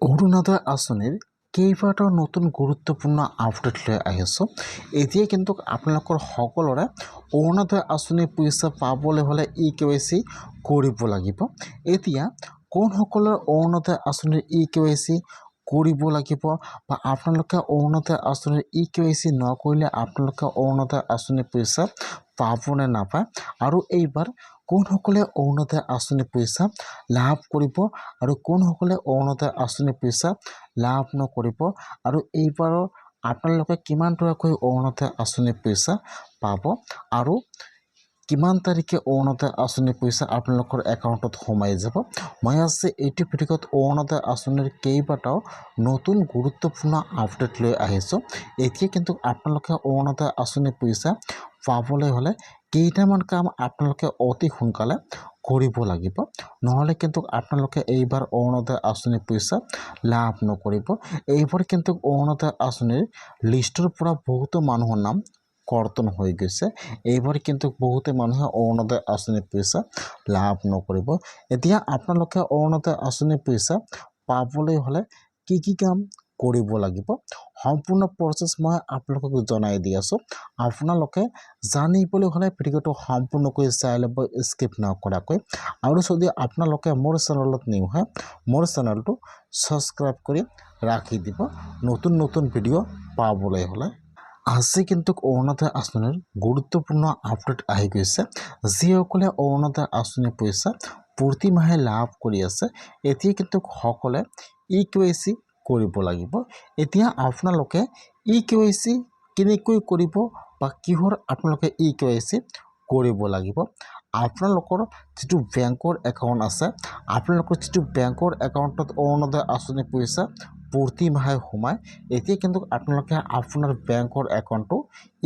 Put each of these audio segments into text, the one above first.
অৰুণোদয় আঁচনিৰ কেইবাটাও নতুন গুৰুত্বপূৰ্ণ আপডেট লৈ আহিছোঁ। এতিয়া কিন্তু আপোনালোকৰ সকলোৰে অৰুণোদয় আঁচনিৰ পইচা পাবলৈ হ'লে EKYC কৰিব লাগিব। এতিয়া কোনসকলৰ অৰুণোদয় আঁচনিৰ EKYC কৰিব লাগিব বা আপোনালোকে অৰুণোদয় আঁচনিৰ EKYC নকৰিলে আপোনালোকে অৰুণোদয় আঁচনিৰ পইচা পাব নে নাপায়, আৰু এইবাৰ কোনসকলে অৰুণোদয় আঁচনিৰ পইচা লাভ কৰিব আৰু কোনসকলে অৰুণোদয় আঁচনিৰ পইচা লাভ নকৰিব, আৰু এইবাৰৰ আপোনালোকে কিমান টকাকৈ অৰুণোদয় আঁচনিৰ পইচা পাব আৰু কিমান তাৰিখে অৰুণোদয় আঁচনিৰ পইচা আপোনালোকৰ একাউণ্টত সোমাই যাব। মই আজি এইটো ভিডিঅ'ত অৰুণোদয় আঁচনিৰ কেইবাটাও নতুন গুৰুত্বপূৰ্ণ আপডেট লৈ আহিছোঁ। এতিয়া কিন্তু আপোনালোকে অৰুণোদয় আঁচনিৰ পইচা পাবলৈ হ'লে কেইটামান কাম আপোনালোকে অতি সোনকালে কৰিব লাগিব, নহ'লে কিন্তু আপোনালোকে এইবাৰ অৰুণোদয় আঁচনিৰ পইচা লাভ নকৰিব। এইবাৰ কিন্তু অৰুণোদয় আঁচনিৰ লিষ্টৰ পৰা বহুতো মানুহৰ নাম কৰ্তন হৈ গৈছে। এইবাৰ কিন্তু বহুতে মানুহে অৰুণোদয় আঁচনিৰ পইচা লাভ নকৰিব। এতিয়া আপোনালোকে অৰুণোদয় আঁচনিৰ পইচা পাবলৈ হ'লে কি কি কাম কৰিব লাগিব, সম্পূৰ্ণ প্ৰচেছ মই আপোনালোকক জনাই দি আছোঁ। আপোনালোকে জানিবলৈ হ'লে ভিডিঅ'টো সম্পূৰ্ণকৈ চাই ল'ব, স্কিপ নকৰাকৈ। আৰু যদি আপোনালোকে মোৰ চেনেলত নিউ হয়, মোৰ চেনেলটো ছাবস্ক্ৰাইব কৰি ৰাখি দিব নতুন নতুন ভিডিঅ' পাবলৈ হ'লে। আজি কিন্তু অৰুণোদয় আঁচনিৰ গুৰুত্বপূৰ্ণ আপডেট আহি গৈছে। যিসকলে অৰুণোদয় আঁচনিৰ পইচা প্ৰতি মাহে লাভ কৰি আছে, এতিয়া কিন্তু সকলোৱে EKYC কৰিব লাগিব। এতিয়া আপোনালোকে EKYC কেনেকৈ কৰিব বা কিহৰ আপোনালোকে EKYC কৰিব লাগিব, আপোনালোকৰ যিটো বেংকৰ একাউণ্ট আছে, আপোনালোকৰ যিটো বেংকৰ একাউণ্টত অৰুণোদয় আঁচনিৰ পইচা প্ৰতি মাহে সোমায়, এতিয়া কিন্তু আপোনালোকে আপোনাৰ বেংকৰ একাউণ্টটো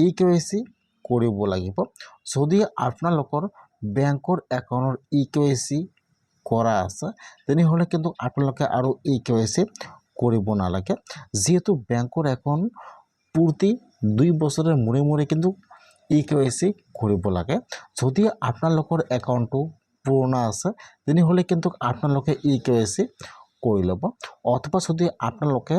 EKYC কৰিব লাগিব। যদি আপোনালোকৰ বেংকৰ একাউণ্টৰ EKYC কৰা আছে, তেনেহ'লে কিন্তু আপোনালোকে আৰু EKYC কৰিব নালাগে, যিহেতু বেংকৰ একাউণ্ট প্ৰতি 2 বছৰৰ মূৰে মূৰে কিন্তু EKYC কৰিব লাগে। যদি আপোনালোকৰ একাউণ্টটো পুৰণা আছে, তেনেহ'লে কিন্তু আপোনালোকে EKYC কৰি ল'ব, অথবা যদি আপোনালোকে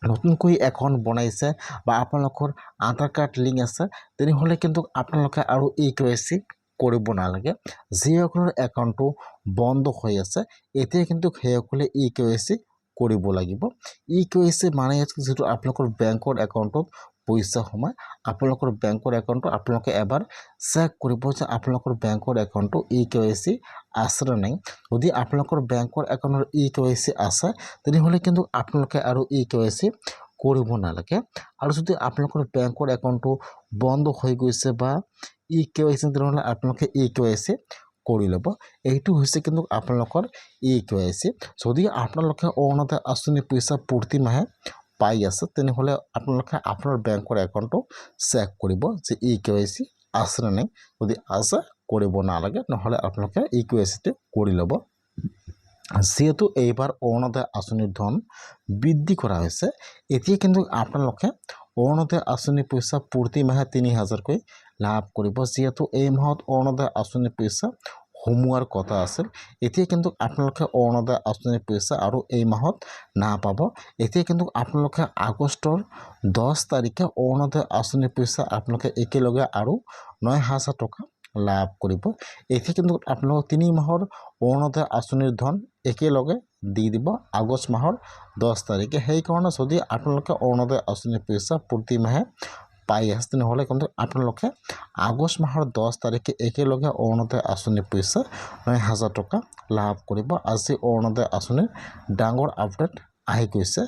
নতুনকৈ একাউণ্ট বনাইছে বা আপোনালোকৰ আধাৰ কাৰ্ড লিংক আছে, তেনেহ'লে কিন্তু আপোনালোকে আৰু EKYC কৰিব নালাগে। যিসকলৰ একাউণ্টটো বন্ধ হৈ আছে, এতিয়া কিন্তু সেইসকলে EKYC কৰিব লাগিব। EKYC মানে যিটো আপোনালোকৰ বেংকৰ একাউণ্টত পইচা সোমায়, আপোনালোকৰ বেংকৰ একাউণ্টটো আপোনালোকে এবাৰ চেক কৰিব যে আপোনালোকৰ বেংকৰ একাউণ্টটো EKYC আছে নে নাই। যদি আপোনালোকৰ বেংকৰ একাউণ্টৰ EKYC আছে, তেনেহ'লে কিন্তু আপোনালোকে আৰু EKYC কৰিব নালাগে। আৰু যদি আপোনালোকৰ বেংকৰ একাউণ্টটো বন্ধ হৈ গৈছে বা EKYC, তেনেহ'লে আপোনালোকে EKYC কৰি ল'ব। এইটো হৈছে কিন্তু আপোনালোকৰ EKYC। যদি আপোনালোকে অৰুণোদয় আঁচনিৰ পইচা প্ৰতি মাহে পাই আছে, তেনেহ'লে আপোনালোকে আপোনাৰ বেংকৰ একাউণ্টটো চেক কৰিব যে EKYC আছে নে নাই। যদি আছে, কৰিব নালাগে, নহ'লে আপোনালোকে EKYCটো কৰি ল'ব। যিহেতু এইবাৰ অৰুণোদয় আঁচনিৰ ধন বৃদ্ধি কৰা হৈছে, এতিয়া কিন্তু আপোনালোকে অৰুণোদয় আঁচনিৰ পইচা প্ৰতি মাহে 3000কৈ লাভ কৰিব। যিহেতু এই মাহত অৰুণোদয় আঁচনিৰ পইচা সোমোৱাৰ কথা আছিল, এতিয়া কিন্তু আপোনালোকে অৰুণোদয় আঁচনিৰ পইচা আৰু এই মাহত নাপাব। এতিয়া কিন্তু আপোনালোকে আগষ্টৰ 10 তাৰিখে অৰুণোদয় আঁচনিৰ পইচা আপোনালোকে একেলগে আৰু 9000 টকা লাভ কৰিব। এতিয়া কিন্তু আপোনালোকক 3 মাহৰ অৰুণোদয় আঁচনিৰ ধন একেলগে দি দিব আগষ্ট মাহৰ 10 তাৰিখে। সেইকাৰণে যদি আপোনালোকে অৰুণোদয় আঁচনিৰ পইচা প্ৰতি মাহে পাই আছে, তেনেহ'লে কিন্তু আপোনালোকে আগষ্ট মাহৰ 10 তাৰিখে একেলগে অৰুণোদয় আঁচনিৰ পইচা 9000 টকা লাভ কৰিব। আজি অৰুণোদয় আঁচনিৰ ডাঙৰ আপডেট আহি গৈছে।